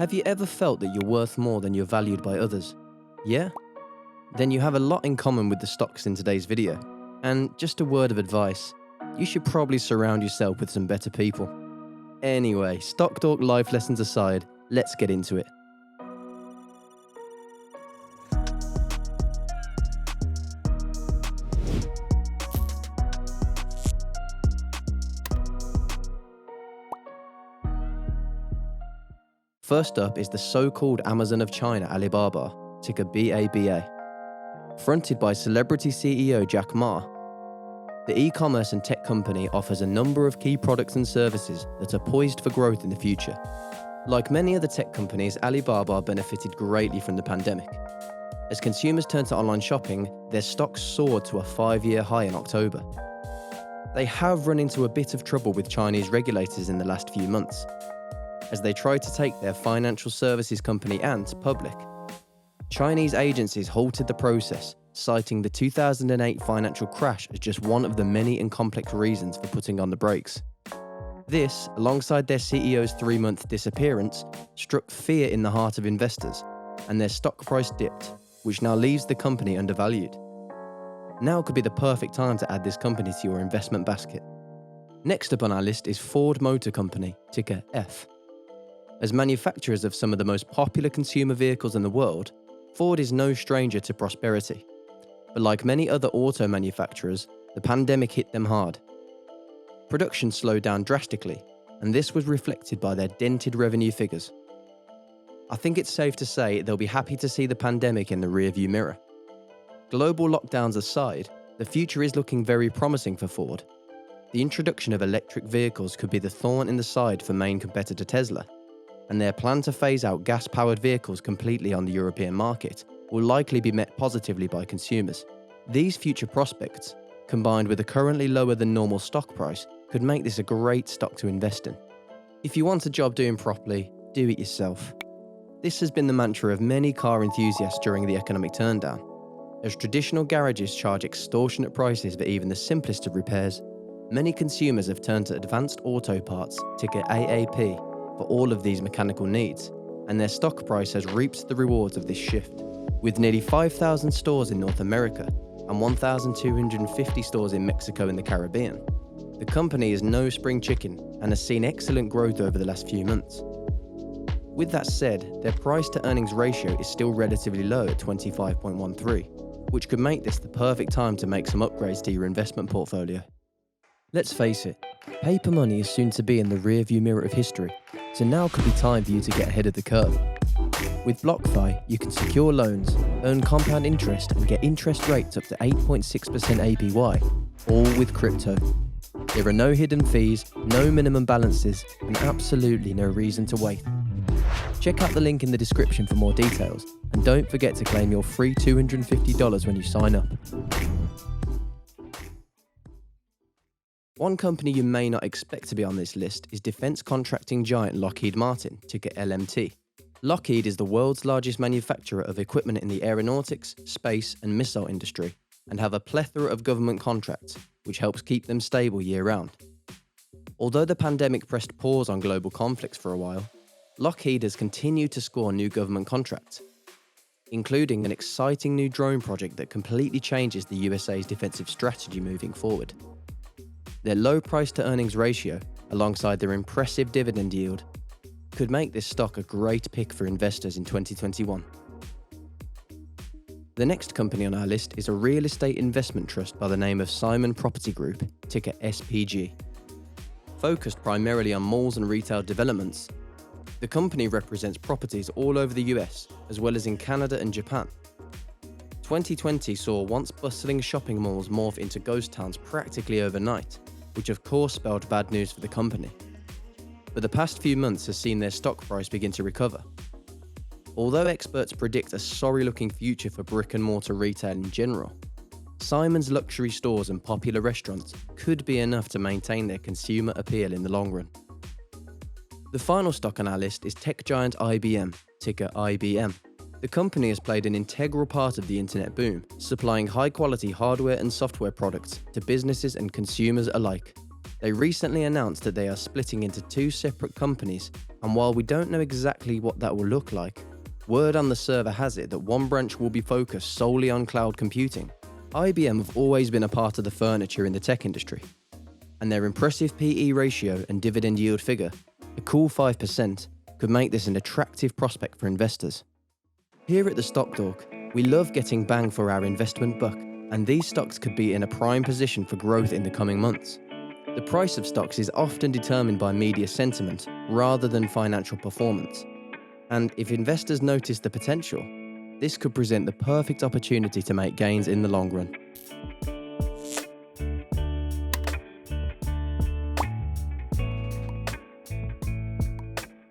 Have you ever felt that you're worth more than you're valued by others? Yeah? Then you have a lot in common with the stocks in today's video. And just a word of advice, you should probably surround yourself with some better people. Anyway, stock talk life lessons aside, let's get into it. First up is the so-called Amazon of China, Alibaba, ticker BABA. Fronted by celebrity CEO Jack Ma, the e-commerce and tech company offers a number of key products and services that are poised for growth in the future. Like many other tech companies, Alibaba benefited greatly from the pandemic. As consumers turned to online shopping, their stocks soared to a 5-year high in October. They have run into a bit of trouble with Chinese regulators in the last few months, as they tried to take their financial services company Ant public. Chinese agencies halted the process, citing the 2008 financial crash as just one of the many and complex reasons for putting on the brakes. This, alongside their CEO's 3-month disappearance, struck fear in the heart of investors, and their stock price dipped, which now leaves the company undervalued. Now could be the perfect time to add this company to your investment basket. Next up on our list is Ford Motor Company, ticker F. As manufacturers of some of the most popular consumer vehicles in the world, Ford is no stranger to prosperity. But like many other auto manufacturers, the pandemic hit them hard. Production slowed down drastically, and this was reflected by their dented revenue figures. I think it's safe to say they'll be happy to see the pandemic in the rearview mirror. Global lockdowns aside, the future is looking very promising for Ford. The introduction of electric vehicles could be the thorn in the side for main competitor Tesla, and their plan to phase out gas-powered vehicles completely on the European market will likely be met positively by consumers. These future prospects, combined with a currently lower than normal stock price, could make this a great stock to invest in. If you want a job doing properly, do it yourself. This has been the mantra of many car enthusiasts during the economic turndown. As traditional garages charge extortionate prices for even the simplest of repairs, many consumers have turned to advanced auto parts, ticker AAP, for all of these mechanical needs, and their stock price has reaped the rewards of this shift. With nearly 5,000 stores in North America and 1,250 stores in Mexico and the Caribbean, the company is no spring chicken and has seen excellent growth over the last few months. With that said, their price-to-earnings ratio is still relatively low at 25.13, which could make this the perfect time to make some upgrades to your investment portfolio. Let's face it, paper money is soon to be in the rearview mirror of history, so now could be time for you to get ahead of the curve. With BlockFi, you can secure loans, earn compound interest, and get interest rates up to 8.6% APY, all with crypto. There are no hidden fees, no minimum balances, and absolutely no reason to wait. Check out the link in the description for more details, and don't forget to claim your free $250 when you sign up. One company you may not expect to be on this list is defense contracting giant Lockheed Martin, ticker LMT. Lockheed is the world's largest manufacturer of equipment in the aeronautics, space, and missile industry, and have a plethora of government contracts, which helps keep them stable year-round. Although the pandemic pressed pause on global conflicts for a while, Lockheed has continued to score new government contracts, including an exciting new drone project that completely changes the USA's defensive strategy moving forward. Their low price-to-earnings ratio, alongside their impressive dividend yield, could make this stock a great pick for investors in 2021. The next company on our list is a real estate investment trust by the name of Simon Property Group, ticker SPG. Focused primarily on malls and retail developments, the company represents properties all over the US, as well as in Canada and Japan. 2020 saw once bustling shopping malls morph into ghost towns practically overnight, which of course spelled bad news for the company. But the past few months has seen their stock price begin to recover. Although experts predict a sorry-looking future for brick-and-mortar retail in general, Simon's luxury stores and popular restaurants could be enough to maintain their consumer appeal in the long run. The final stock on our list is tech giant IBM, ticker IBM. The company has played an integral part of the internet boom, supplying high-quality hardware and software products to businesses and consumers alike. They recently announced that they are splitting into 2 separate companies And while we don't know exactly what that will look like, word on the server has it that one branch will be focused solely on cloud computing. IBM have always been a part of the furniture in the tech industry, and their impressive PE ratio and dividend yield figure, a cool 5%, could make this an attractive prospect for investors. Here at the Stock Dork, we love getting bang for our investment buck, and these stocks could be in a prime position for growth in the coming months. The price of stocks is often determined by media sentiment rather than financial performance. And if investors notice the potential, this could present the perfect opportunity to make gains in the long run.